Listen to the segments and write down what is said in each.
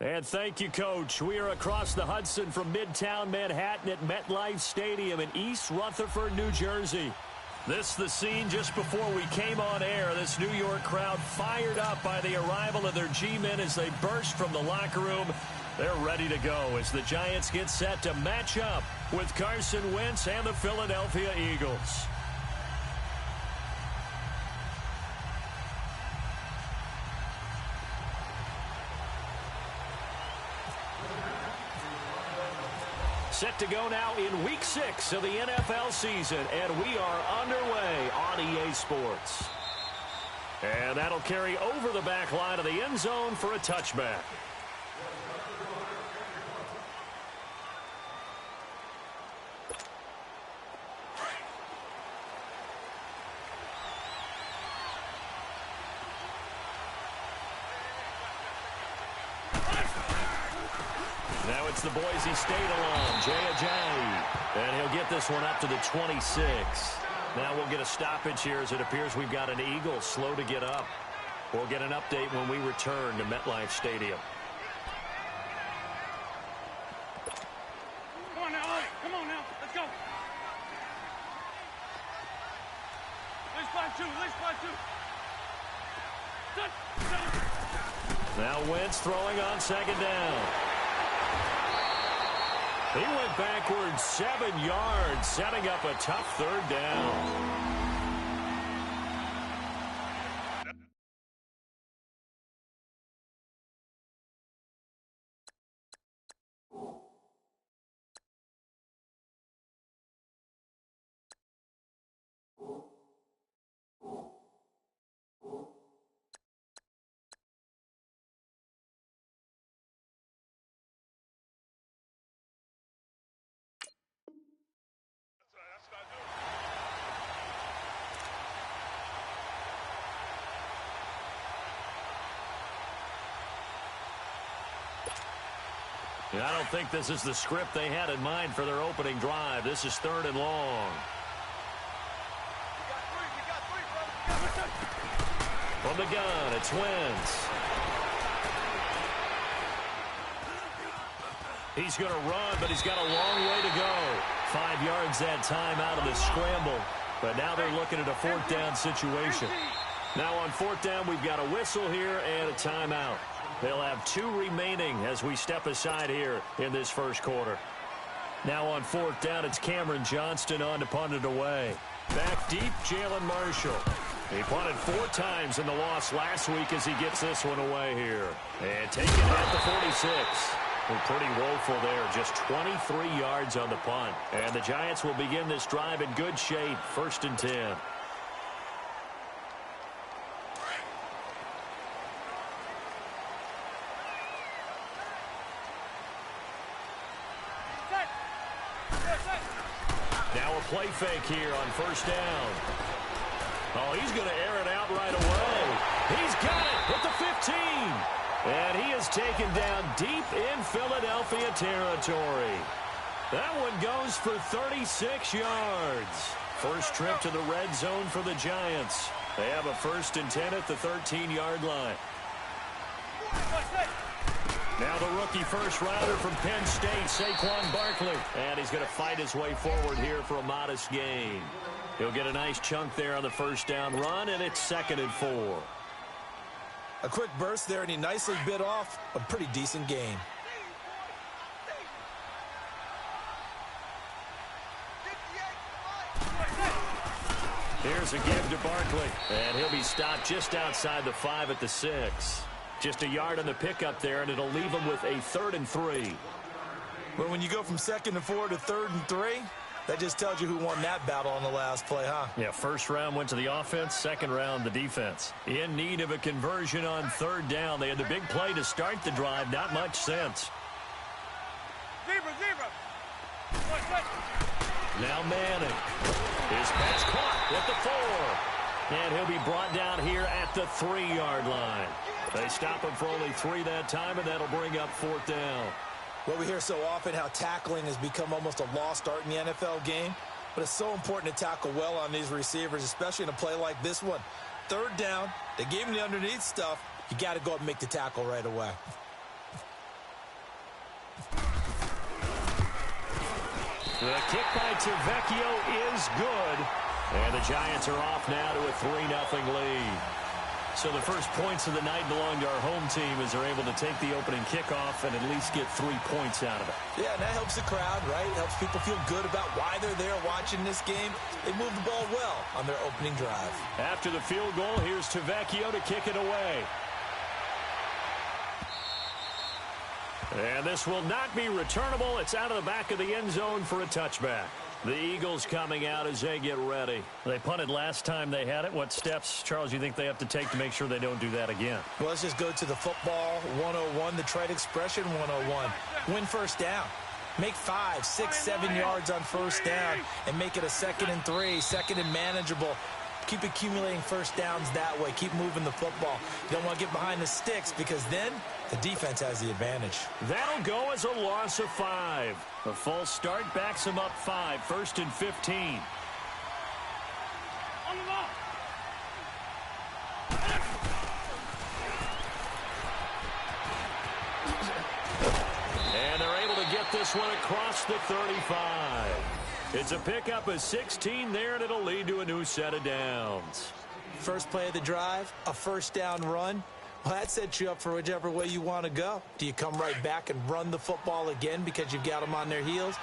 And thank you, Coach. We are across the Hudson from Midtown Manhattan at MetLife Stadium in East Rutherford, New Jersey. This the scene just before we came on air. This New York crowd fired up by the arrival of their G-men as they burst from the locker room. They're ready to go as the Giants get set to match up with Carson Wentz and the Philadelphia Eagles. Set to go now in Week 6 of the NFL season, and we are underway on EA Sports. And that'll carry over the back line of the end zone for a touchback. Now it's the Boise State alum, Jay Ajayi. And he'll get this one up to the 26. Now we'll get a stoppage here as it appears we've got an Eagle slow to get up. We'll get an update when we return to MetLife Stadium. Come on now, Ollie. Come on now. Let's go. Let's fly two. Let's fly two. Now Wentz throwing on second down. He went backwards 7 yards, setting up a tough third down. I don't think this is the script they had in mind for their opening drive. This is 3rd and long. From the gun, it's Wentz. He's going to run, but he's got a long way to go. 5 yards that time out of the scramble. But now they're looking at a 4th down situation. Now on 4th down, we've got a whistle here and a timeout. They'll have 2 remaining as we step aside here in this first quarter. Now on 4th down, it's Cameron Johnston on to punt it away. Back deep, Jalen Marshall. He punted 4 times in the loss last week as he gets this one away here. And taken at the 46. We're pretty woeful there. Just 23 yards on the punt. And the Giants will begin this drive in good shape. 1st and 10. Play fake here on 1st down. Oh, he's going to air it out right away. He's got it at the 15. And he is taken down deep in Philadelphia territory. That one goes for 36 yards. First trip to the red zone for the Giants. They have a 1st and 10 at the 13-yard line. Now the rookie first-rounder from Penn State, Saquon Barkley. And he's going to fight his way forward here for a modest gain. He'll get a nice chunk there on the 1st down run, and it's 2nd and 4. A quick burst there, and he nicely bit off a pretty decent gain. Here's a give to Barkley. And he'll be stopped just outside the 5 at the 6. Just a yard on the pickup there, and it'll leave him with a 3rd and 3. But when you go from 2nd and 4 to 3rd and 3, that just tells you who won that battle on the last play, huh? Yeah, 1st round went to the offense, 2nd round the defense. In need of a conversion on 3rd down. They had the big play to start the drive, not much sense. Zebra. Now Manning. His pass caught at the 4. And he'll be brought down here at the 3-yard line. They stop him for only 3 that time, and that'll bring up 4th down. Well, we hear so often how tackling has become almost a lost art in the NFL game, but it's so important to tackle well on these receivers, especially in a play like this one. 3rd down, they gave him the underneath stuff. You got to go up and make the tackle right away. The kick by Tavecchio is good. And the Giants are off now to a 3-0 lead. So the first points of the night belong to our home team as they're able to take the opening kickoff and at least get 3 points out of it. Yeah, and that helps the crowd, right? It helps people feel good about why they're there watching this game. They moved the ball well on their opening drive. After the field goal, here's Tavecchio to kick it away. And this will not be returnable. It's out of the back of the end zone for a touchback. The Eagles coming out as they get ready. They punted last time they had it. What steps, Charles, you think they have to take to make sure they don't do that again? Well, let's just go to the football 101, the trade expression 101. Win first down. Make 5, 6, 7 yards on first down and make it a 2nd and 3, 2nd and manageable. Keep accumulating first downs that way. Keep moving the football. You don't want to get behind the sticks because then the defense has the advantage. That'll go as a loss of 5. A false start backs him up 5. 1st and 15. On the ball. And they're able to get this one across the 35. It's a pickup of 16 there, and it'll lead to a new set of downs. First play of the drive, a first down run. Well, that sets you up for whichever way you want to go. Do you come right back and run the football again because you've got them on their heels?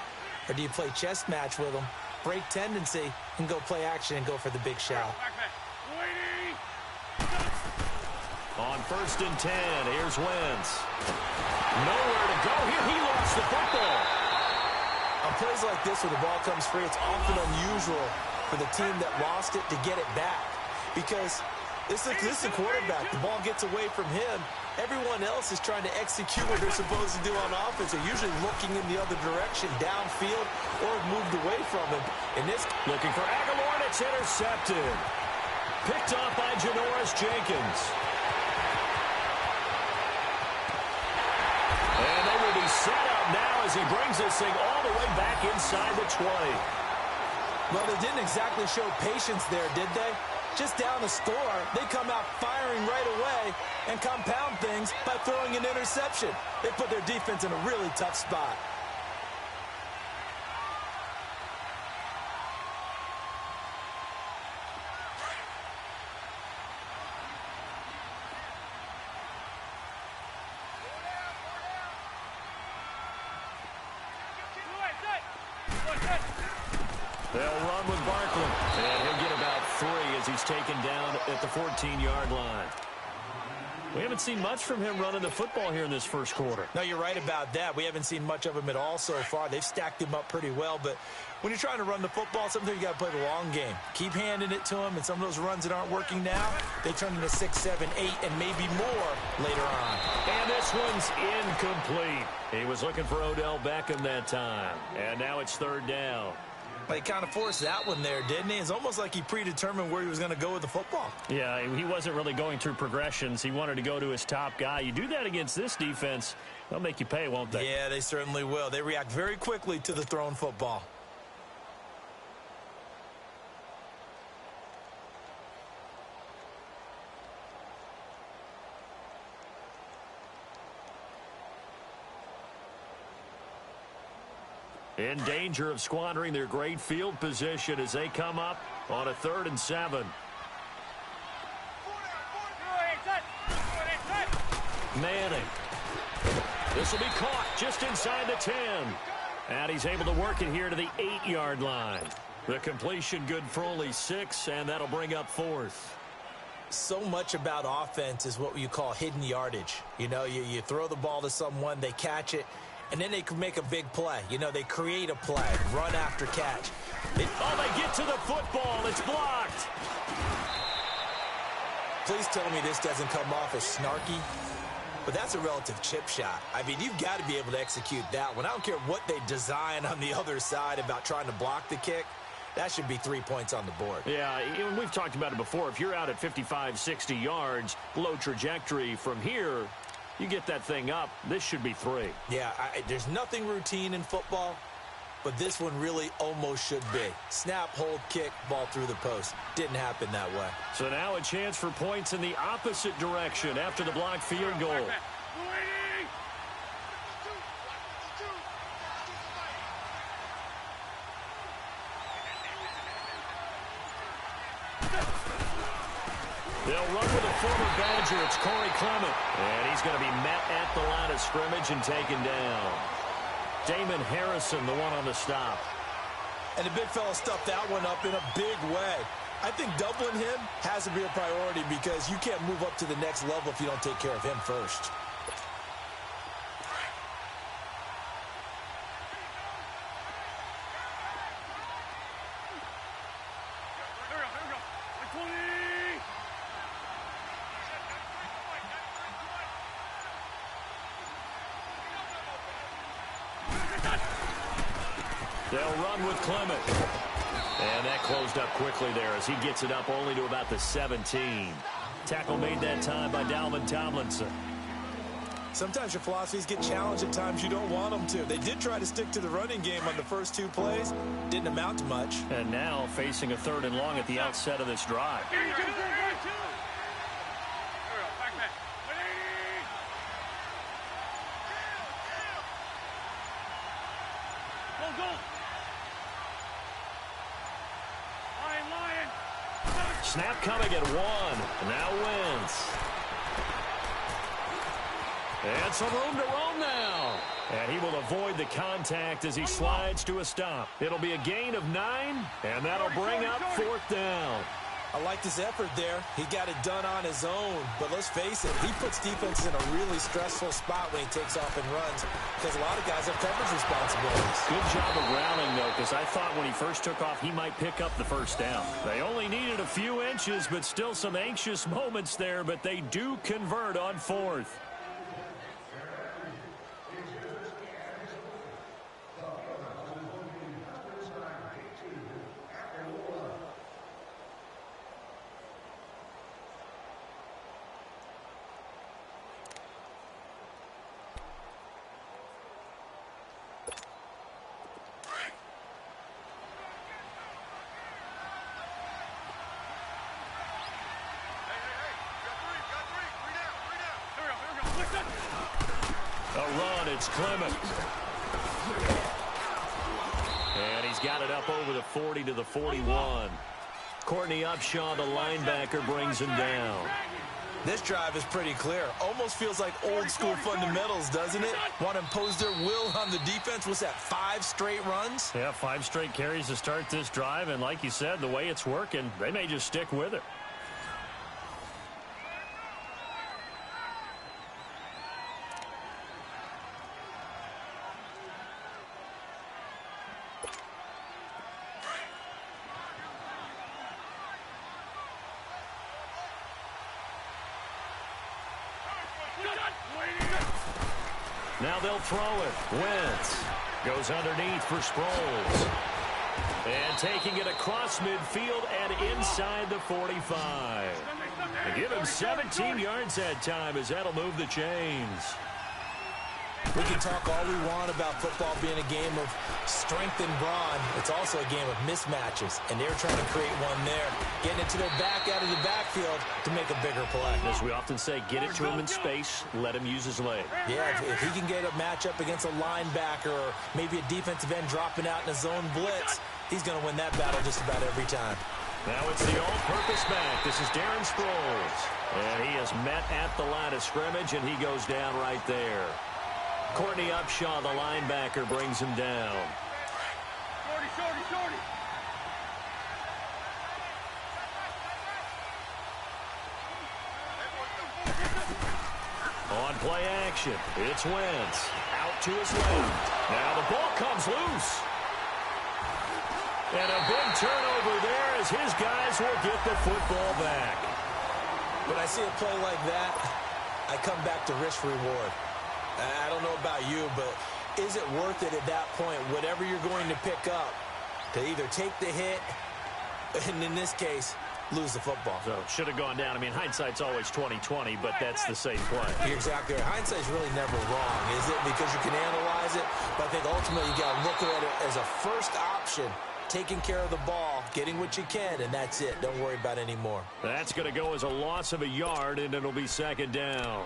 Or do you play chess match with them, break tendency, and go play action and go for the big shot? On 1st and 10, here's Wentz. Nowhere to go here. He lost the football. On plays like this where the ball comes free, it's often unusual for the team that lost it to get it back. Because this is a quarterback. The ball gets away from him. Everyone else is trying to execute what they're supposed to do on offense. They're usually looking in the other direction, downfield, or have moved away from him. In this, looking for Aguilar, and it's intercepted. Picked off by Janoris Jenkins. And they will be set up now as he brings this thing all the way back inside the 20. Well, they didn't exactly show patience there, did they? Just down the score, they come out firing right away and compound things by throwing an interception. They put their defense in a really tough spot. They'll run with Barkley, and he'll get about 3 as he's taken down at the 14-yard line. We haven't seen much from him running the football here in this first quarter. No, you're right about that. We haven't seen much of him at all so far. They've stacked him up pretty well, but when you're trying to run the football, sometimes you got to play the long game. Keep handing it to him, and some of those runs that aren't working now, they turn into 6, 7, 8, and maybe more later on. And this one's incomplete. He was looking for Odell Beckham that time, and now it's 3rd down. But he kind of forced that one there, didn't he? It's almost like he predetermined where he was going to go with the football. Yeah, he wasn't really going through progressions. He wanted to go to his top guy. You do that against this defense, they'll make you pay, won't they? Yeah, they certainly will. They react very quickly to the thrown football. In danger of squandering their great field position as they come up on a 3rd and 7. Manning. This will be caught just inside the 10. And he's able to work it here to the 8-yard line. The completion good for only 6, and that'll bring up 4th. So much about offense is what you call hidden yardage. You know, you throw the ball to someone, they catch it, and then they can make a big play. You know, they create a play, run after catch. They get to the football. It's blocked. Please tell me this doesn't come off as snarky, but that's a relative chip shot. I mean, you've got to be able to execute that one. I don't care what they design on the other side about trying to block the kick. That should be 3 points on the board. Yeah, we've talked about it before. If you're out at 55, 60 yards, low trajectory from here, you get that thing up, this should be 3. Yeah, there's nothing routine in football, but this one really almost should be. Snap, hold, kick, ball through the post. Didn't happen that way. So now a chance for points in the opposite direction after the blocked field goal. run with a former Badger. It's Corey Clement. And he's going to be met at the line of scrimmage and taken down. Damon Harrison, the one on the stop. And the big fella stuffed that one up in a big way. I think doubling him has to be a priority because you can't move up to the next level if you don't take care of him first. They'll run with Clement. And that closed up quickly there as he gets it up only to about the 17. Tackle made that time by Dalvin Tomlinson. Sometimes your philosophies get challenged at times you don't want them to. They did try to stick to the running game on the first 2 plays. Didn't amount to much. And now facing a 3rd and long at the outset of this drive. Snap coming at 1. Now Wentz. And some room to roam now. And he will avoid the contact as he slides to a stop. It'll be a gain of 9, and that'll bring up 4th down. I like this effort there. He got it done on his own. But let's face it, he puts defenses in a really stressful spot when he takes off and runs because a lot of guys have coverage responsibilities. Good job of grounding, though, because I thought when he first took off, he might pick up the 1st down. They only needed a few inches, but still some anxious moments there, but they do convert on 4th. It's Clement. And he's got it up over the 40 to the 41. Courtney Upshaw, the linebacker, brings him down. This drive is pretty clear. Almost feels like old school fundamentals, doesn't it? Want to impose their will on the defense. What's that, 5 straight runs? Yeah, 5 straight carries to start this drive. And like you said, the way it's working, they may just stick with it. Now they'll throw it. Wentz goes underneath for Sproles. And taking it across midfield and inside the 45. They give him 17 yards that time as that'll move the chains. We can talk all we want about football being a game of strength and brawn. It's also a game of mismatches, and they're trying to create one there, getting it to their back out of the backfield to make a bigger play. As we often say, get it to him in space, let him use his leg. Yeah, if he can get a matchup against a linebacker or maybe a defensive end dropping out in a zone blitz, he's going to win that battle just about every time. Now it's the all-purpose back. This is Darren Sproles. And he is met at the line of scrimmage, and he goes down right there. Courtney Upshaw, the linebacker, brings him down. Shorty. On play action, it's Wentz. Out to his left. Now the ball comes loose. And a big turnover there as his guys will get the football back. When I see a play like that, I come back to risk-reward. I don't know about you, but is it worth it at that point, whatever you're going to pick up, to either take the hit, and in this case, lose the football? So should have gone down. I mean, hindsight's always 20/20, but that's the same play. You're exactly right. Hindsight's really never wrong, is it? Because you can analyze it, but I think ultimately you got to look at it as a first option, taking care of the ball, getting what you can, and that's it. Don't worry about any more. That's going to go as a loss of a yard, and it'll be 2nd down.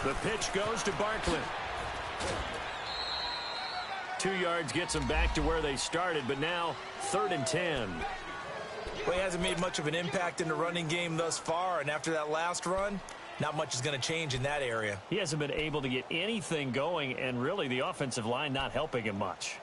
The pitch goes to Barkley. 2 yards gets them back to where they started, but now 3rd and 10. Well, he hasn't made much of an impact in the running game thus far, and after that last run, not much is going to change in that area. He hasn't been able to get anything going, and really the offensive line not helping him much.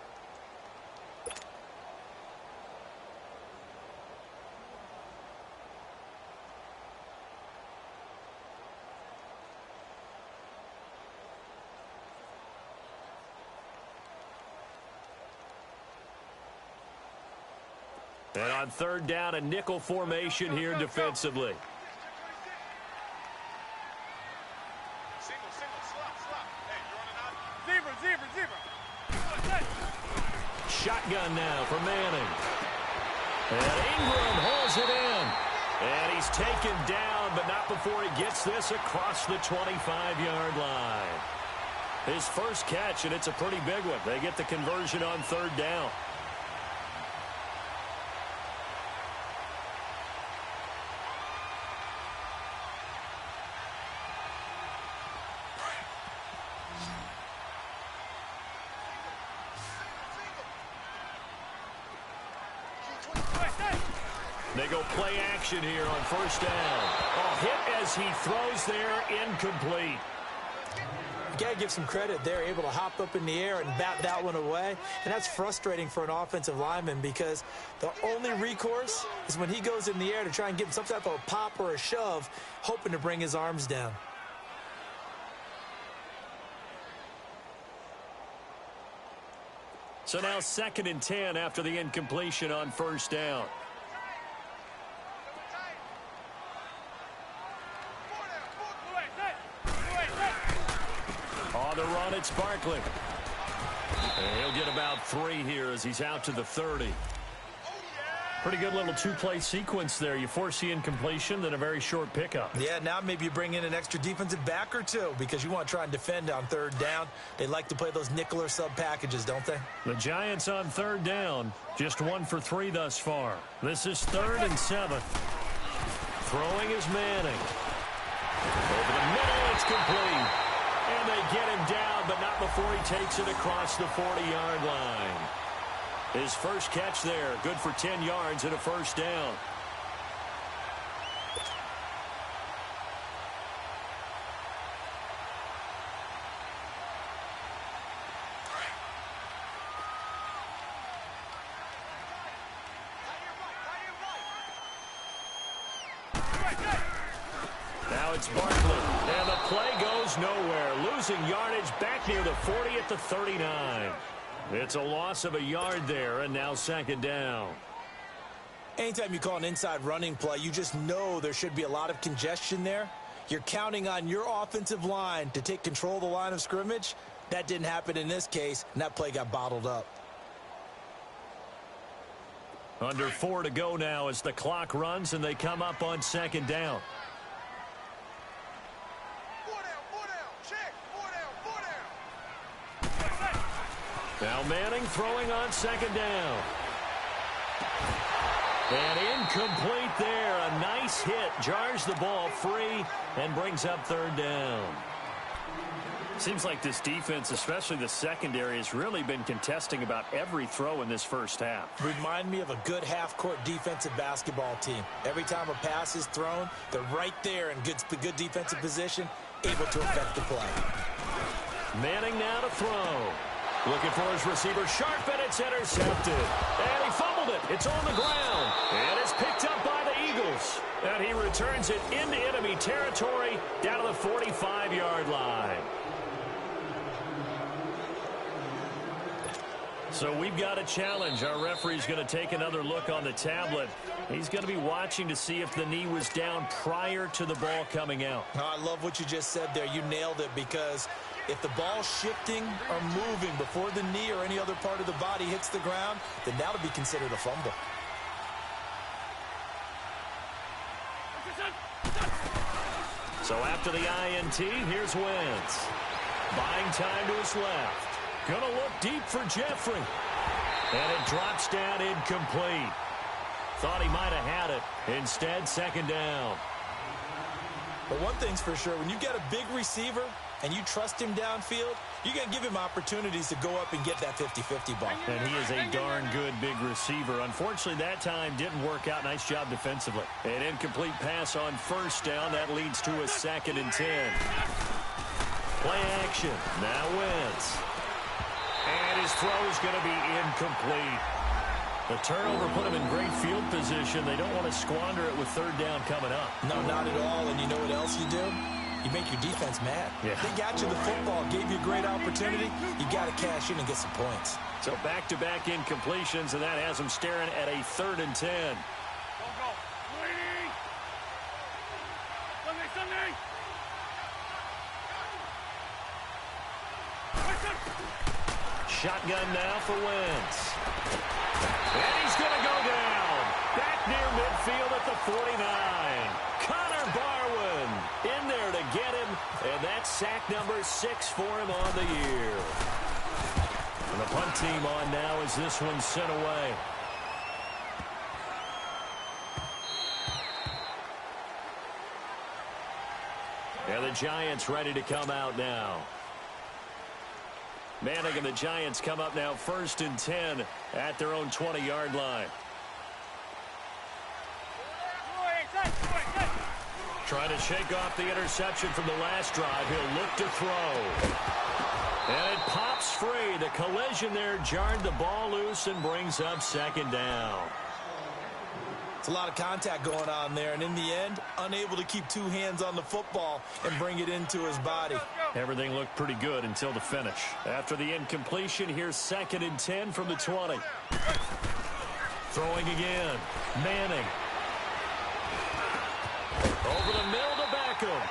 And on 3rd down, a nickel formation here defensively. Shotgun now for Manning. And Ingram holds it in. And he's taken down, but not before he gets this across the 25-yard line. His first catch, and it's a pretty big one. They get the conversion on 3rd down. They go play action here on 1st down. Oh, hit as he throws there, incomplete. You got to give some credit. They're able to hop up in the air and bat that one away. And that's frustrating for an offensive lineman because the only recourse is when he goes in the air to try and get some type of a pop or a shove, hoping to bring his arms down. So now 2nd and 10 after the incompletion on 1st down. On the run, it's Barkley. And he'll get about 3 here as he's out to the 30. Pretty good little 2-play sequence there. You force the incompletion, then a very short pickup. Yeah, now maybe you bring in an extra defensive back or 2 because you want to try and defend on 3rd down. They like to play those nickel or sub packages, don't they? The Giants on 3rd down, just 1 for 3 thus far. This is 3rd and 7. Throwing is Manning. Over the middle, it's complete. And they get him down, but not before he takes it across the 40-yard line. His first catch there, good for 10 yards and a 1st down. Now it's Barkley, and the play goes nowhere. Losing yardage back near the 40 at the 39. It's a loss of a yard there, and now 2nd down. Anytime you call an inside running play, you just know there should be a lot of congestion there. You're counting on your offensive line to take control of the line of scrimmage. That didn't happen in this case, and that play got bottled up. Under 4 to go now as the clock runs, and they come up on 2nd down. Now Manning throwing on 2nd down. And incomplete there. A nice hit. Jars the ball free and brings up 3rd down. Seems like this defense, especially the secondary, has really been contesting about every throw in this first half. Remind me of a good half-court defensive basketball team. Every time a pass is thrown, they're right there in good defensive position, able to affect the play. Manning now to throw. Looking for his receiver, sharp, and it's intercepted. And he fumbled it. It's on the ground. And it's picked up by the Eagles. And he returns it into enemy territory down to the 45-yard line. So we've got a challenge. Our referee's going to take another look on the tablet. He's going to be watching to see if the knee was down prior to the ball coming out. I love what you just said there. You nailed it, because if the ball's shifting or moving before the knee or any other part of the body hits the ground, then that'll be considered a fumble. So after the INT, here's Wentz. Buying time to his left. Gonna look deep for Jeffrey. And it drops down incomplete. Thought he might have had it. Instead, 2nd down. But one thing's for sure, when you get a big receiver and you trust him downfield, you're going to give him opportunities to go up and get that 50-50 ball. And he is a darn good big receiver. Unfortunately, that time didn't work out. Nice job defensively. An incomplete pass on first down. That leads to a 2nd and 10. Play action. Now Wentz. And his throw is going to be incomplete. The turnover put him in great field position. They don't want to squander it with 3rd down coming up. No, not at all. And you know what else you do? You make your defense mad. Yeah. They got you the football, gave you a great opportunity. You got to cash in and get some points. So back-to-back incompletions, and that has them staring at a 3rd and 10. Go, go. Waiting. Sunday. Shotgun now for Wentz. And he's going to go down. Back near midfield at the 49. Connor Barwin in there to get him. And that's sack number 6 for him on the year. And the punt team on now as this one's sent away. And the Giants ready to come out now. Manning and the Giants come up now 1st and 10 at their own 20-yard line. Trying to shake off the interception from the last drive. He'll look to throw. And it pops free. The collision there jarred the ball loose and brings up 2nd down. It's a lot of contact going on there, and in the end, unable to keep 2 hands on the football and bring it into his body. Everything looked pretty good until the finish. After the incompletion, here's 2nd and 10 from the 20. Throwing again. Manning. Over the middle to Beckham.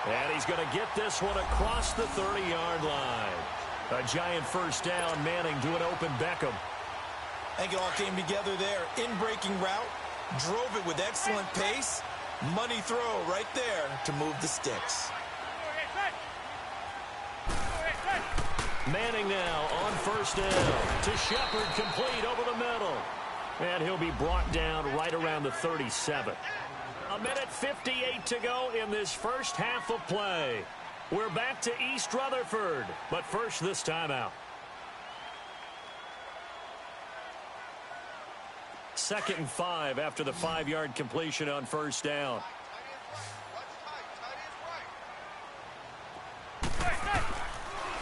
And he's going to get this one across the 30-yard line. A giant 1st down. Manning to an open Beckham. I think it all came together there. In-breaking route. Drove it with excellent pace. Money throw right there to move the sticks. Manning now on 1st down. To Shepard, complete over the middle. And he'll be brought down right around the 37. 1:58 to go in this first half of play. We're back to East Rutherford. But first, this timeout. 2nd and 5 after the 5-yard completion on 1st down.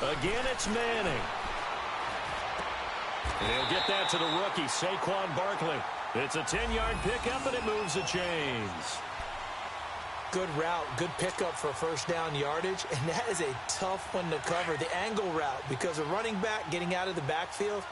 Again, it's Manning. And he'll get that to the rookie, Saquon Barkley. It's a 10-yard pickup, and it moves the chains. Good route, good pickup for 1st down yardage, and that is a tough one to cover, the angle route, because a running back getting out of the backfield,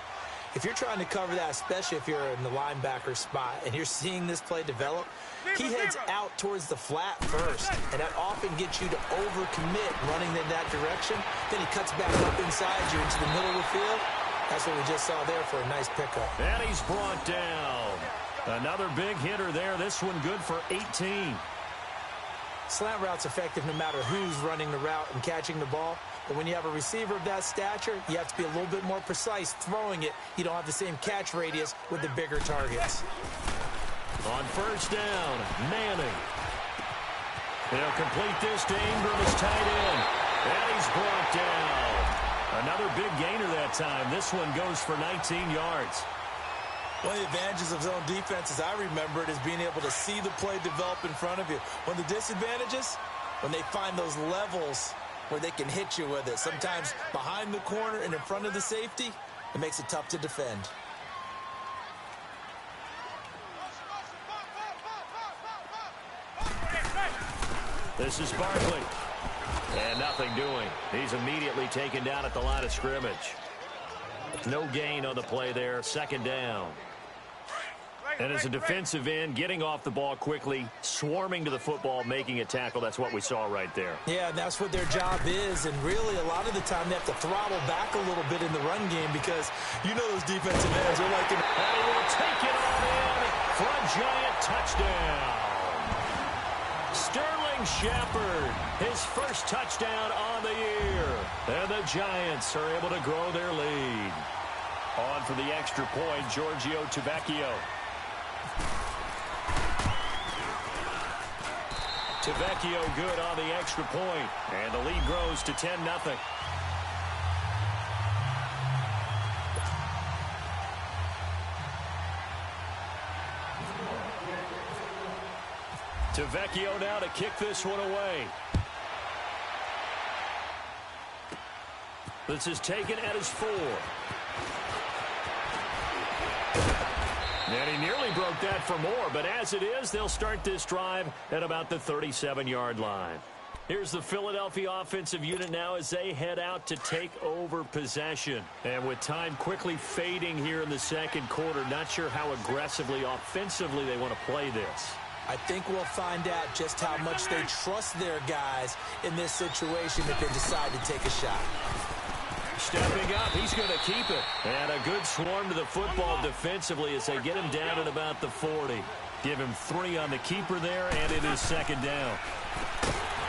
if you're trying to cover that, especially if you're in the linebacker spot and you're seeing this play develop, he heads out towards the flat first, and that often gets you to overcommit running in that direction. Then he cuts back up inside you into the middle of the field. That's what we just saw there for a nice pickup. And he's brought down. Another big hitter there. This one good for 18. Slant route's effective no matter who's running the route and catching the ball. But when you have a receiver of that stature, you have to be a little bit more precise throwing it. You don't have the same catch radius with the bigger targets. On 1st down, Manning. He'll complete this to Ingram as tight end. And he's brought down. Another big gainer that time. This one goes for 19 yards. One of the advantages of zone defense, as I remember it, is being able to see the play develop in front of you. One of the disadvantages, when they find those levels where they can hit you with it. Sometimes behind the corner and in front of the safety, it makes it tough to defend. This is Barkley. And nothing doing. He's immediately taken down at the line of scrimmage. No gain on the play there. 2nd down. And as a defensive end, getting off the ball quickly, swarming to the football, making a tackle, that's what we saw right there. Yeah, and that's what their job is. And really, a lot of the time, they have to throttle back a little bit in the run game because you know those defensive ends are like... And will take it on in for a giant touchdown. Sterling Shepard, his first touchdown on the year. And the Giants are able to grow their lead. On for the extra point, Giorgio Tavecchio. Tavecchio good on the extra point, and the lead grows to 10-0. Tavecchio now to kick this one away. This is taken at his 4. And he nearly broke that for more, but as it is, they'll start this drive at about the 37-yard line. Here's the Philadelphia offensive unit now as they head out to take over possession. And with time quickly fading here in the second quarter, not sure how aggressively, offensively they want to play this. I think we'll find out just how much they trust their guys in this situation if they decide to take a shot. Stepping up, he's going to keep it. And a good swarm to the football defensively as they get him down at about the 40. Give him 3 on the keeper there, and it is second down.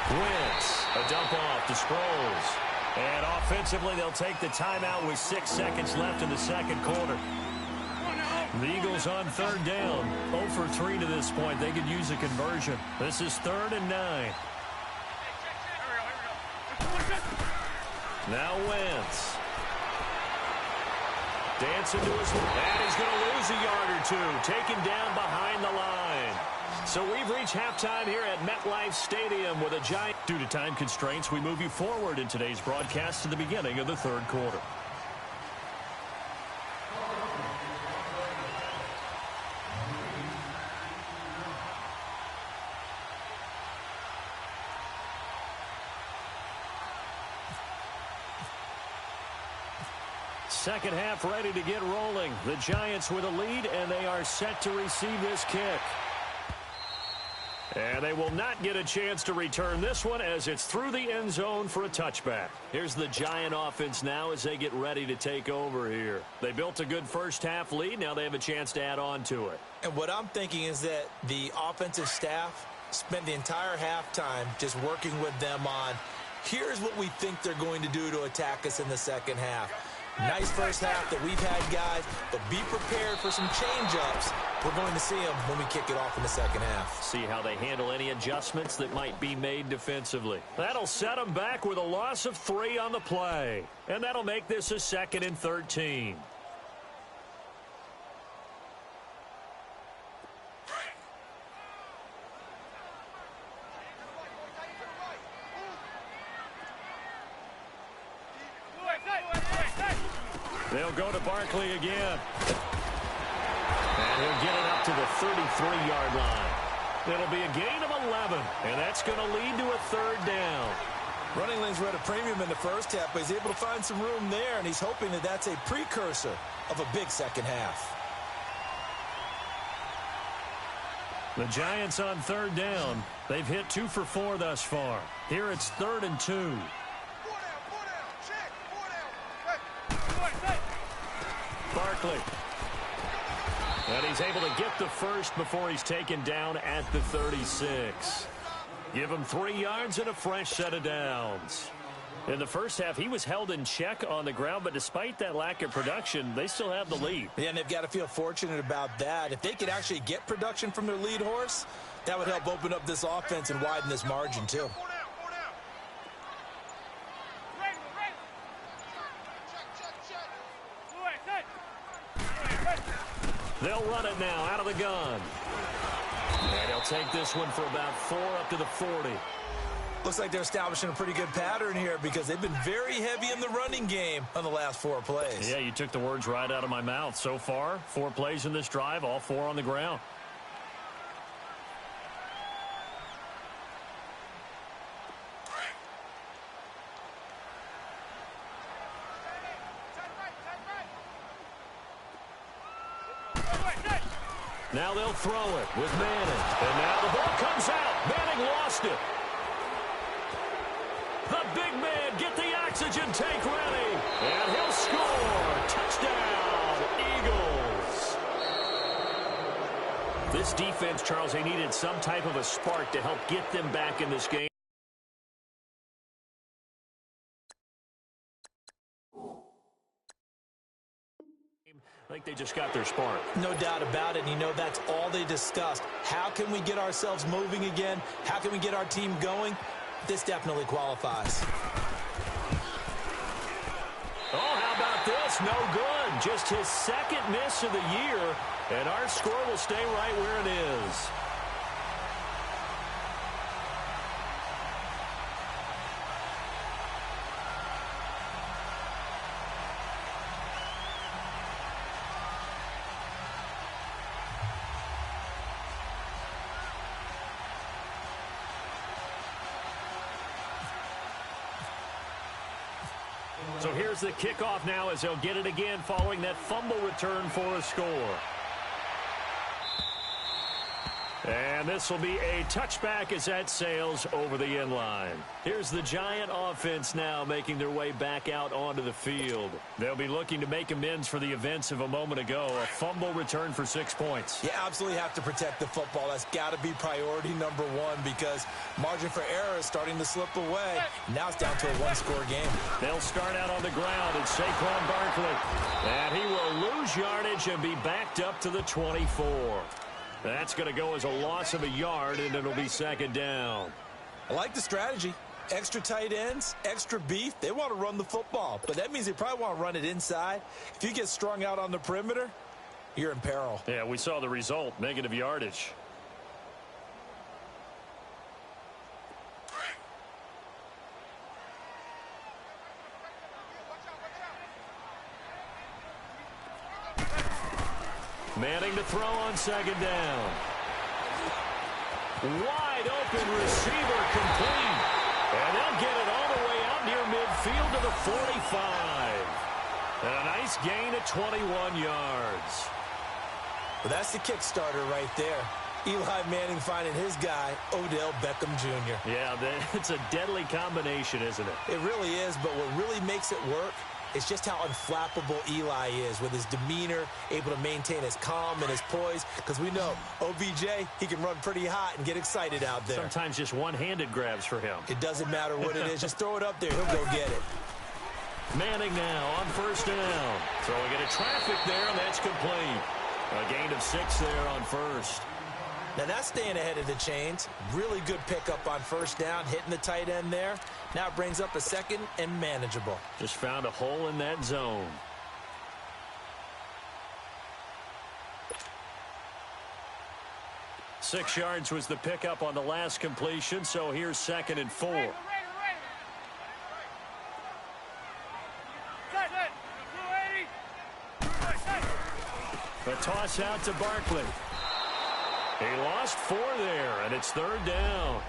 Wentz, a dump off to Sproles. And offensively, they'll take the timeout with 6 seconds left in the second quarter. The Eagles on third down. 0 for 3 to this point. They could use a conversion. This is 3rd and 9. Now Wentz. Dancing to his left. And he's going to lose a yard or 2. Taken down behind the line. So we've reached halftime here at MetLife Stadium with a giant. Due to time constraints, we move you forward in today's broadcast to the beginning of the third quarter. Second half ready to get rolling. The Giants with a lead, and they are set to receive this kick. And they will not get a chance to return this one as it's through the end zone for a touchback. Here's the Giant offense now as they get ready to take over here. They built a good first half lead. Now they have a chance to add on to it. And what I'm thinking is that the offensive staff spent the entire halftime just working with them on, here's what we think they're going to do to attack us in the second half. Nice first half that we've had, guys, but be prepared for some change-ups. We're going to see them when we kick it off in the second half. See how they handle any adjustments that might be made defensively. That'll set them back with a loss of 3 on the play. And that'll make this a 2nd and 13. They'll go to Barkley again. And he'll get it up to the 33-yard line. It'll be a gain of 11, and that's going to lead to a 3rd down. Running lanes were at a premium in the first half, but he's able to find some room there, and he's hoping that that's a precursor of a big second half. The Giants on 3rd down. They've hit 2 for 4 thus far. Here it's 3rd and 2. Barkley. And he's able to get the first before he's taken down at the 36. Give him 3 yards and a fresh set of downs. In the first half, he was held in check on the ground, but despite that lack of production, they still have the lead. Yeah, and they've got to feel fortunate about that. If they could actually get production from their lead horse, that would help open up this offense and widen this margin, too. They'll run it now out of the gun. And he'll take this one for about 4 up to the 40. Looks like they're establishing a pretty good pattern here because they've been very heavy in the running game on the last 4 plays. Yeah, you took the words right out of my mouth. So far, 4 plays in this drive, all 4 on the ground. Now they'll throw it with Manning. And now the ball comes out. Manning lost it. The big man, get the oxygen tank ready. And he'll score. Touchdown, Eagles. This defense, Charles, they needed some type of a spark to help get them back in this game. They they just got their spark. No doubt about it. And you know, that's all they discussed. How can we get ourselves moving again? How can we get our team going? This definitely qualifies. Oh, how about this? No good. Just his second miss of the year, and our score will stay right where it is. So here's the kickoff now as they'll get it again following that fumble return for a score. And this will be a touchback as that sails over the end line. Here's the Giant offense now making their way back out onto the field. They'll be looking to make amends for the events of a moment ago. A fumble return for 6 points. You absolutely have to protect the football. That's got to be priority number one because margin for error is starting to slip away. Now it's down to a one-score game. They'll start out on the ground. It's Saquon Barkley. And he will lose yardage and be backed up to the 24. That's going to go as a loss of a yard, and it'll be second down. I like the strategy. Extra tight ends, extra beef. They want to run the football, but that means they probably want to run it inside. If you get strung out on the perimeter, you're in peril. Yeah, we saw the result, negative yardage. Manning to throw on second down. Wide open receiver complete. And they'll get it all the way out near midfield to the 45. And a nice gain at 21 yards. Well, that's the kick starter right there. Eli Manning finding his guy, Odell Beckham Jr. Yeah, it's a deadly combination, isn't it? It really is, but what really makes it work it's just how unflappable Eli is with his demeanor, able to maintain his calm and his poise. Because we know OBJ, he can run pretty hot and get excited out there. Sometimes just one-handed grabs for him. It doesn't matter what it is. Just throw it up there. He'll go get it. Manning now on first down. Throwing into traffic there, and that's complete. A gain of 6 there on first. Now that's staying ahead of the chains. Really good pickup on first down, hitting the tight end there. Now it brings up a second and manageable. Just found a hole in that zone. Six yards was the pickup on the last completion, so here's second and 4. The toss out to Barkley. He lost 4 there, and it's third down.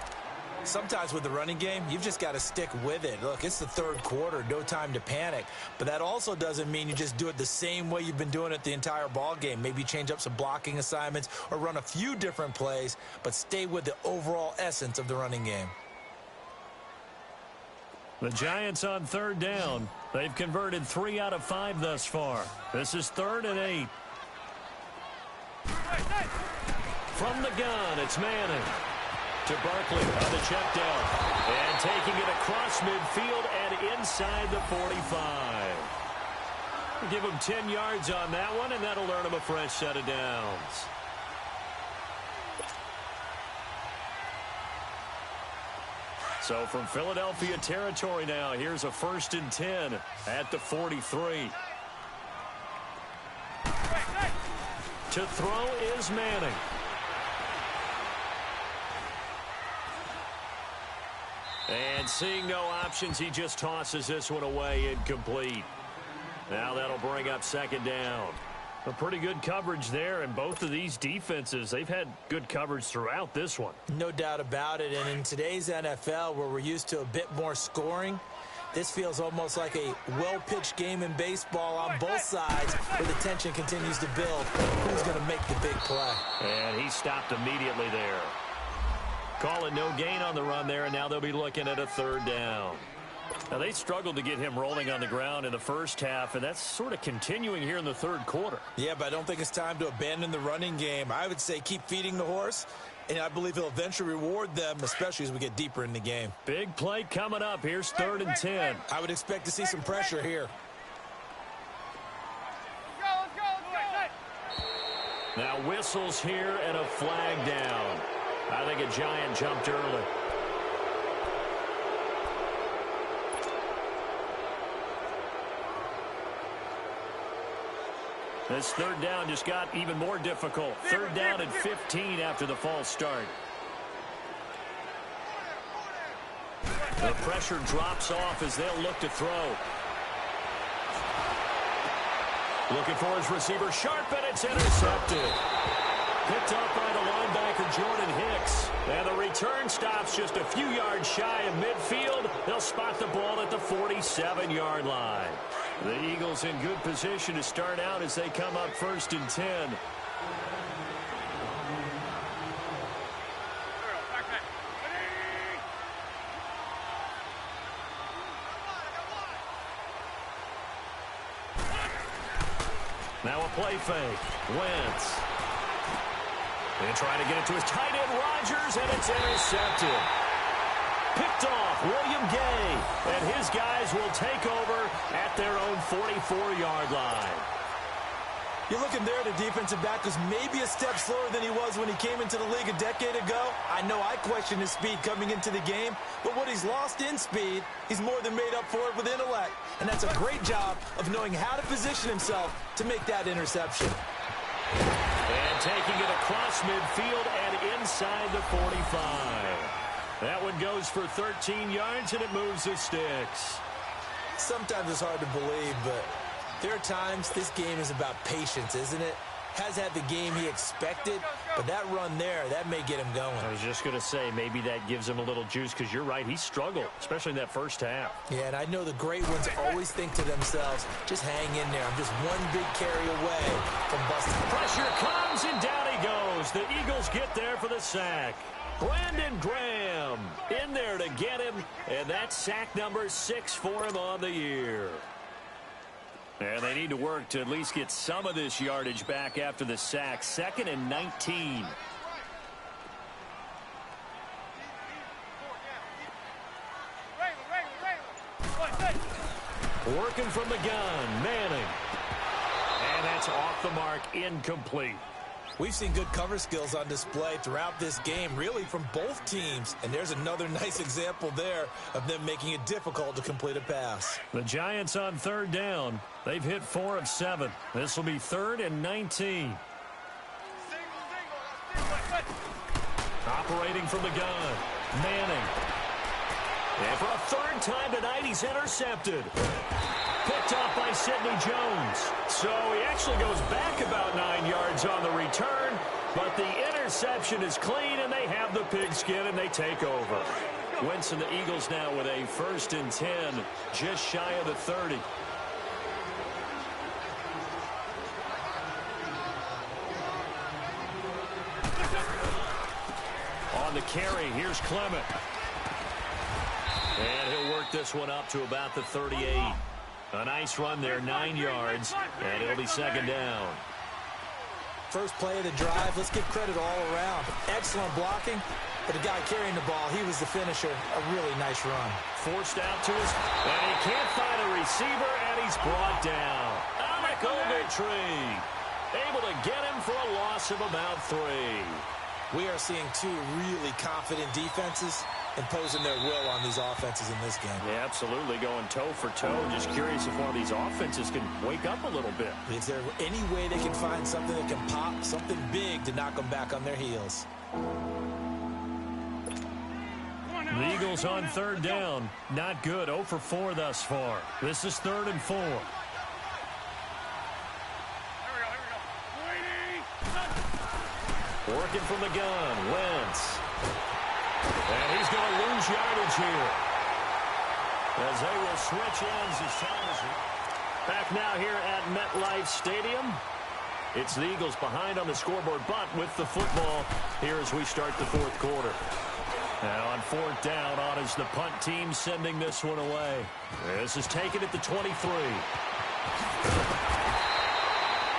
Sometimes with the running game, you've just got to stick with it. Look, it's the third quarter, no time to panic. But that also doesn't mean you just do it the same way you've been doing it the entire ball game. Maybe change up some blocking assignments or run a few different plays, but stay with the overall essence of the running game. The Giants on third down. They've converted 3 out of 5 thus far. This is 3rd and 8. From the gun, it's Manning. To Barkley on the check down. And taking it across midfield and inside the 45. Give him 10 yards on that one, and that'll earn him a fresh set of downs. So from Philadelphia territory now, here's a 1st and 10 at the 43. To throw is Manning. And seeing no options, he just tosses this one away incomplete. Now that'll bring up second down. A pretty good coverage there, and both of these defenses, they've had good coverage throughout this one. No doubt about it, and in today's NFL, where we're used to a bit more scoring, this feels almost like a well-pitched game in baseball on both sides, where the tension continues to build. Who's going to make the big play? And he stopped immediately there. Calling no gain on the run there, and now they'll be looking at a third down. Now, they struggled to get him rolling on the ground in the first half, and that's sort of continuing here in the third quarter. Yeah, but I don't think it's time to abandon the running game. I would say keep feeding the horse, and I believe he'll eventually reward them, especially as we get deeper in the game. Big play coming up. Here's 3rd and 10. I would expect to see some pressure here. Let's go. Now whistles here and a flag down. I think a Giant jumped early. This third down just got even more difficult. Third down and 15 after the false start. The pressure drops off as they'll look to throw. Looking for his receiver, sharp, and it's intercepted. Picked up by the linebacker, Jordan Hicks. And the return stops just a few yards shy of midfield. They'll spot the ball at the 47-yard line. The Eagles in good position to start out as they come up 1st and 10. Now a play fake. Wentz. And trying to get it to his tight end, Rodgers, and it's intercepted. Picked off, William Gay. And his guys will take over at their own 44-yard line. You're looking there at a defensive back who's maybe a step slower than he was when he came into the league a decade ago. I know I questioned his speed coming into the game, but what he's lost in speed, he's more than made up for it with intellect. And that's a great job of knowing how to position himself to make that interception. And taking it across midfield and inside the 45. That one goes for 13 yards, and it moves the sticks. Sometimes it's hard to believe, but there are times this game is about patience, isn't it? Has had the game he expected, but that run there, that may get him going. I was just going to say, maybe that gives him a little juice, because you're right, he struggled, especially in that first half. Yeah, and I know the great ones always think to themselves, just hang in there. I'm just one big carry away from busting. Pressure comes, and down he goes. The Eagles get there for the sack. Brandon Graham in there to get him, and that's sack number 6 for him on the year. And they need to work to at least get some of this yardage back after the sack. 2nd and 19. Working from the gun, Manning. And that's off the mark, incomplete. We've seen good cover skills on display throughout this game, really from both teams. And there's another nice example there of them making it difficult to complete a pass. The Giants on 3rd down. They've hit 4 of 7. This will be 3rd and 19. Operating from the gun, Manning. And for a 3rd time tonight, he's intercepted. Picked off by Sidney Jones. So he actually goes back about 9 yards on the return, but the interception is clean, and they have the pigskin, and they take over. Wentz and the Eagles now with a 1st and 10, just shy of the 30. On the carry, here's Clement. And he'll work this one up to about the 38. A nice run there, 9 yards, and it'll be 2nd down. First play of the drive, let's give credit all around. Excellent blocking, but the guy carrying the ball, he was the finisher. A really nice run. Forced out to his, and he can't find a receiver, and he's brought down. Alec Ogletree, able to get him for a loss of about 3. We are seeing 2 really confident defenses imposing their will on these offenses in this game. Yeah, absolutely, going toe for toe. Just curious if one of these offenses can wake up a little bit. Is there any way they can find something that can pop, something big to knock them back on their heels? The Eagles on 3rd down. Not good. 0 for 4 thus far. This is 3rd and 4. Working from the gun, Wentz. And he's going to lose yardage here, as they will switch ends as time is back now here at MetLife Stadium. It's the Eagles behind on the scoreboard, but with the football here as we start the 4th quarter. Now on 4th down, on is the punt team sending this one away. This is taken at the 23.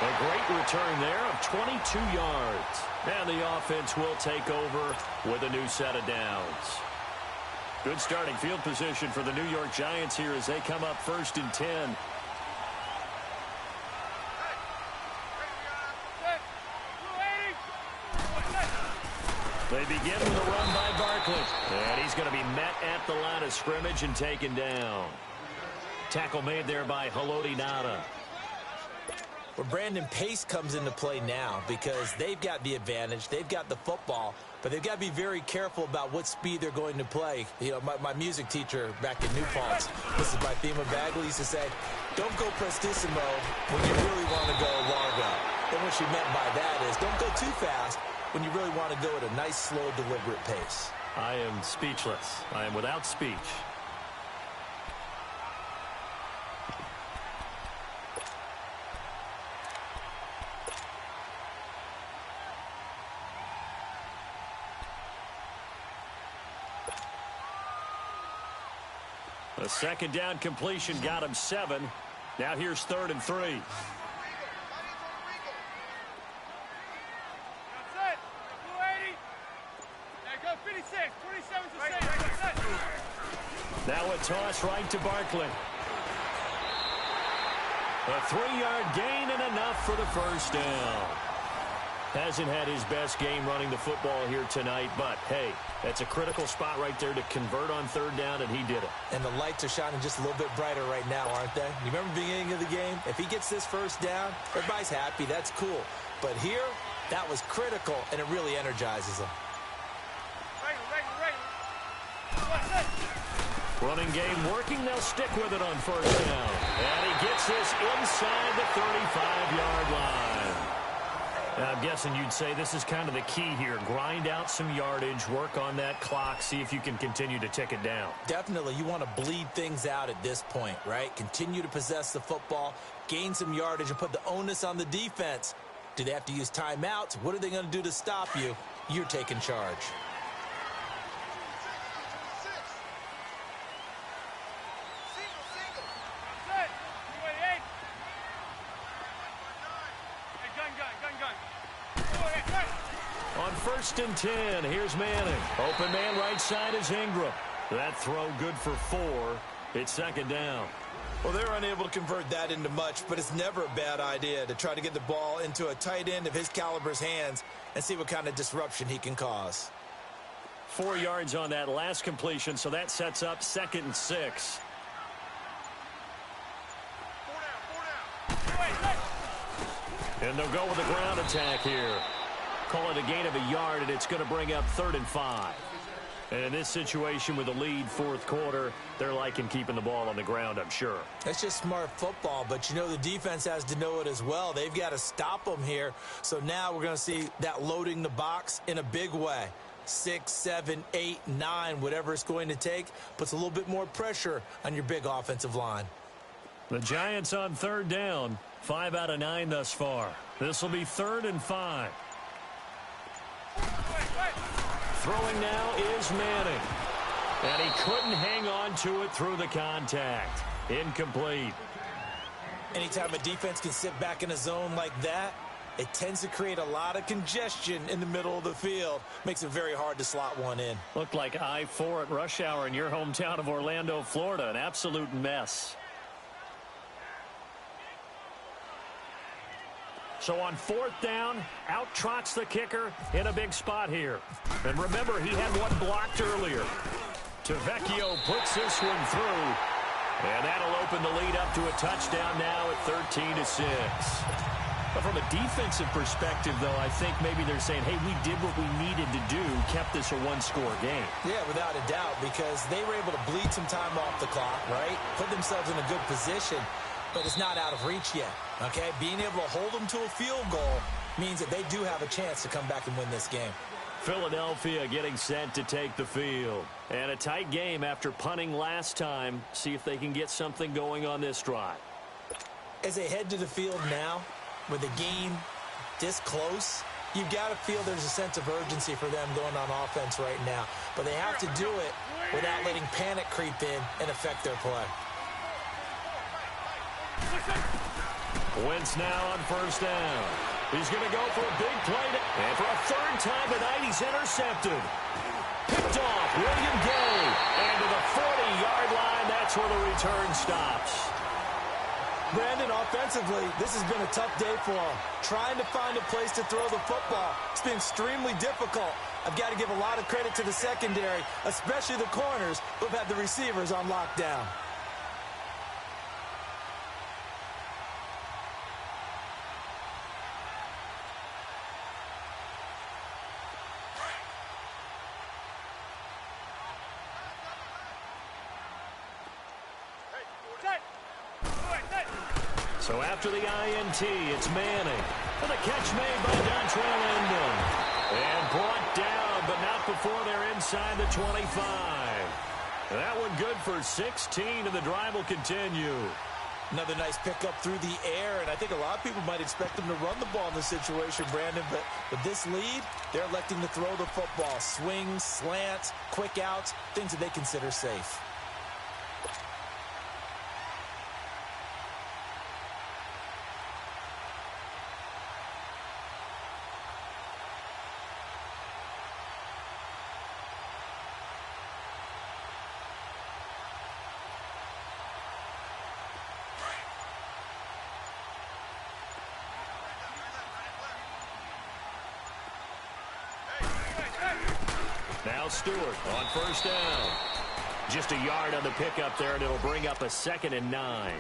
A great return there of 22 yards. And the offense will take over with a new set of downs. Good starting field position for the New York Giants here as they come up 1st and 10. They begin with a run by Barkley. And he's going to be met at the line of scrimmage and taken down. Tackle made there by Haloti Ngata. Well, Brandon, pace comes into play now because they've got the advantage. They've got the football, but they've got to be very careful about what speed they're going to play. You know, my music teacher back in New Paltz, this is my Thema Bagley, used to say, don't go prestissimo when you really want to go largo. And what she meant by that is don't go too fast when you really want to go at a nice, slow, deliberate pace. I am speechless. I am without speech. A second down completion got him 7. Now here's 3rd and 3. That's it. 280. Now go 56. 27's the same. That's it. Now a toss right to Barkley. A 3-yard gain and enough for the first down. Hasn't had his best game running the football here tonight, but, hey, that's a critical spot right there to convert on 3rd down, and he did it. And the lights are shining just a little bit brighter right now, aren't they? You remember the beginning of the game? If he gets this first down, everybody's happy. That's cool. But here, that was critical, and it really energizes him. Right. That's it. Running game working. They'll stick with it on 1st down. And he gets this inside the 35-yard line. I'm guessing you'd say this is kind of the key here. Grind out some yardage, work on that clock, see if you can continue to tick it down. Definitely. You want to bleed things out at this point, right? Continue to possess the football, gain some yardage, and put the onus on the defense. Do they have to use timeouts? What are they going to do to stop you? You're taking charge. That's it. 288. Hey, gun. 288. On 1st and 10, here's Manning. Open man right side is Ingram. That throw good for 4. It's 2nd down. Well, they're unable to convert that into much, but it's never a bad idea to try to get the ball into a tight end of his caliber's hands and see what kind of disruption he can cause. 4 yards on that last completion, so that sets up 2nd and 6. 4 down. And they'll go with a ground attack here. Call it a gain of a yard, and it's going to bring up 3rd and 5. And in this situation with a lead 4th quarter, they're liking keeping the ball on the ground, I'm sure. That's just smart football, but you know the defense has to know it as well. They've got to stop them here. So now we're going to see that loading the box in a big way. 6, 7, 8, 9, whatever it's going to take, puts a little bit more pressure on your big offensive line. The Giants on 3rd down. 5 out of 9 thus far. This will be 3rd and 5. Throwing now is Manning. And he couldn't hang on to it through the contact. Incomplete. Anytime a defense can sit back in a zone like that, it tends to create a lot of congestion in the middle of the field. Makes it very hard to slot one in. Looked like I-4 at rush hour in your hometown of Orlando, Florida. An absolute mess. So on 4th down, out trots the kicker in a big spot here. And remember, he had one blocked earlier. Tavecchio puts this one through. And that'll open the lead up to a touchdown now at 13-6. But from a defensive perspective, though, I think maybe they're saying, hey, we did what we needed to do, kept this a one-score game. Yeah, without a doubt, because they were able to bleed some time off the clock, right? Put themselves in a good position. But it's not out of reach yet, okay? Being able to hold them to a field goal means that they do have a chance to come back and win this game. Philadelphia getting set to take the field. And a tight game after punting last time. See if they can get something going on this drive. As they head to the field now, with the game this close, you've got to feel there's a sense of urgency for them going on offense right now. But they have to do it without letting panic creep in and affect their play. Wentz now on 1st down. He's going to go for a big play. And for a 3rd time tonight, he's intercepted. Picked off William Gay. And to the 40-yard line, that's where the return stops. Brandon, offensively, this has been a tough day for him. Trying to find a place to throw the football. It's been extremely difficult. I've got to give a lot of credit to the secondary, especially the corners who've had the receivers on lockdown. So after the INT, it's Manning. And the catch made by Dontrell Inman. And brought down, but not before they're inside the 25. That one good for 16, and the drive will continue. Another nice pickup through the air, and I think a lot of people might expect them to run the ball in this situation, Brandon, but with this lead, they're electing to throw the football. Swings, slants, quick outs, things that they consider safe. Now Stewart on first down. Just a yard on the pickup there, and it'll bring up a 2nd and 9.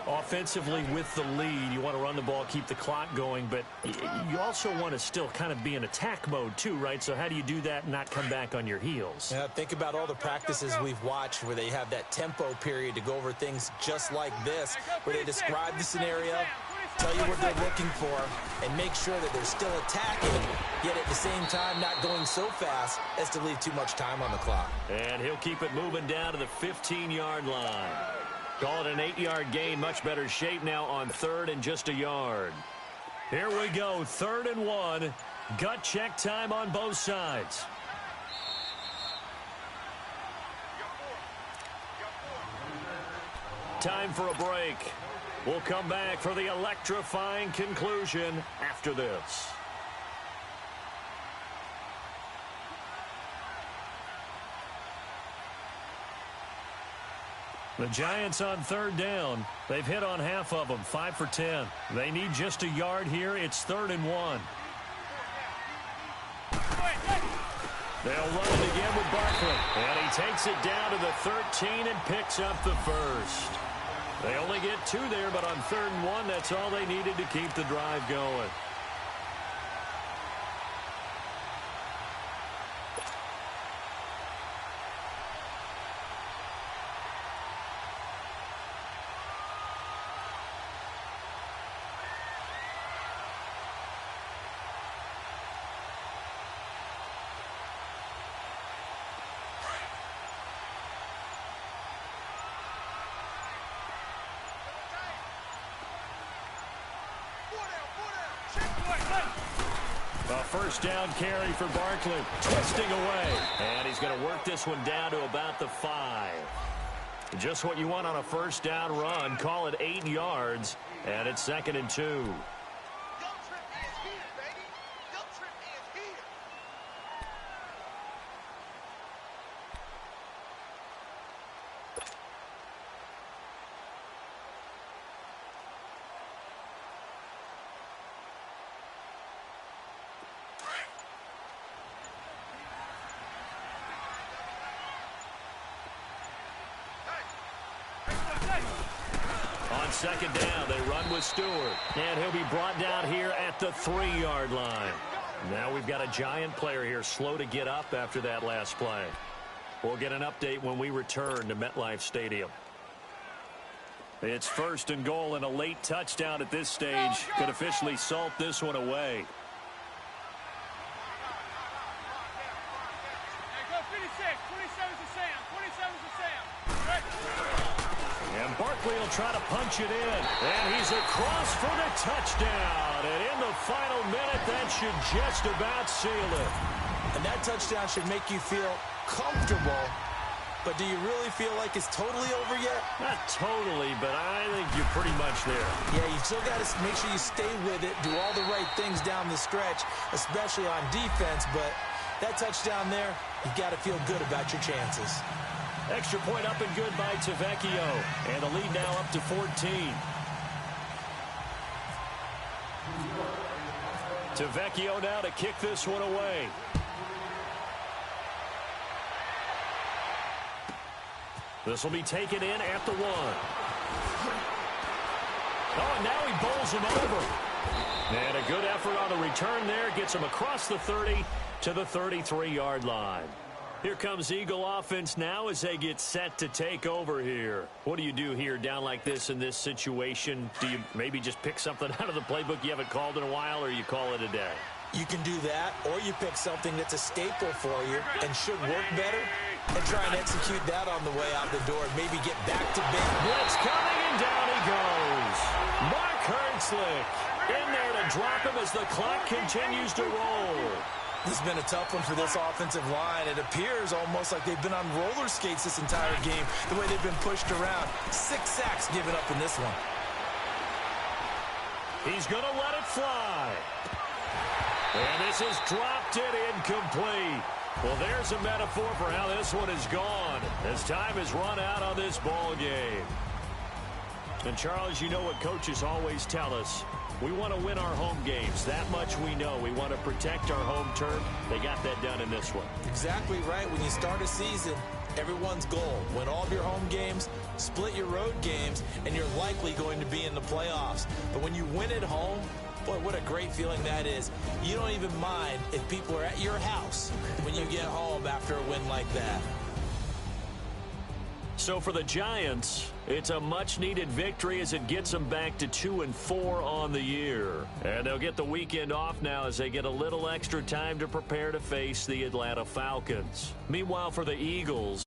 Offensively with the lead, you want to run the ball, keep the clock going, but you also want to still kind of be in attack mode too, right? So how do you do that and not come back on your heels? Yeah, think about all the practices we've watched where they have that tempo period to go over things just like this, where they describe the scenario, tell you what they're looking for, and make sure that they're still attacking, yet at the same time not going so fast as to leave too much time on the clock. And he'll keep it moving down to the 15-yard line. Call it an 8-yard gain. Much better shape now on 3rd and just a yard. Here we go, 3rd and 1. Gut check time on both sides. Time for a break. We'll come back for the electrifying conclusion after this. The Giants on 3rd down. They've hit on half of them, 5 for 10. They need just a yard here. It's 3rd and 1. They'll run it again with Barkley. And he takes it down to the 13 and picks up the first. They only get 2 there, but on 3rd and 1, that's all they needed to keep the drive going. A first down carry for Barkley, twisting away. And he's going to work this one down to about the 5. Just what you want on a first down run. Call it 8 yards, and it's 2nd and 2. On 2nd down, they run with Stewart. And he'll be brought down here at the 3-yard line. Now we've got a Giant player here slow to get up after that last play. We'll get an update when we return to MetLife Stadium. It's 1st and goal, and a late touchdown at this stage could officially salt this one away. And Barkley will try to punch it in. And he's across for the touchdown. And in the final minute, that should just about seal it. And that touchdown should make you feel comfortable. But do you really feel like it's totally over yet? Not totally, but I think you're pretty much there. Yeah, you still got to make sure you stay with it, do all the right things down the stretch, especially on defense. But that touchdown there, you've got to feel good about your chances. Extra point up and good by Tavecchio. And the lead now up to 14. To Vecchio now to kick this one away. This will be taken in at the 1. Oh, and now he bowls him over. And a good effort on the return there. Gets him across the 30 to the 33-yard line. Here comes Eagle offense now as they get set to take over here. What do you do here down like this in this situation? Do you maybe just pick something out of the playbook you haven't called in a while, or you call it a day? You can do that, or you pick something that's a staple for you and should work better and try and execute that on the way out the door and maybe get back to big. Blitz coming, and down he goes. Mark Hertzlick in there to drop him as the clock continues to roll. This has been a tough one for this offensive line. It appears almost like they've been on roller skates this entire game, the way they've been pushed around. 6 sacks given up in this one. He's going to let it fly. And this is dropped it incomplete. Well, there's a metaphor for how this one is gone as time has run out on this ball game. And, Charles, you know what coaches always tell us. We want to win our home games. That much we know. We want to protect our home turf. They got that done in this one. Exactly right. When you start a season, everyone's goal: win all of your home games, split your road games, and you're likely going to be in the playoffs. But when you win at home, boy, what a great feeling that is. You don't even mind if people are at your house when you get home after a win like that. So for the Giants, it's a much-needed victory as it gets them back to 2-4 on the year. And they'll get the weekend off now as they get a little extra time to prepare to face the Atlanta Falcons. Meanwhile, for the Eagles,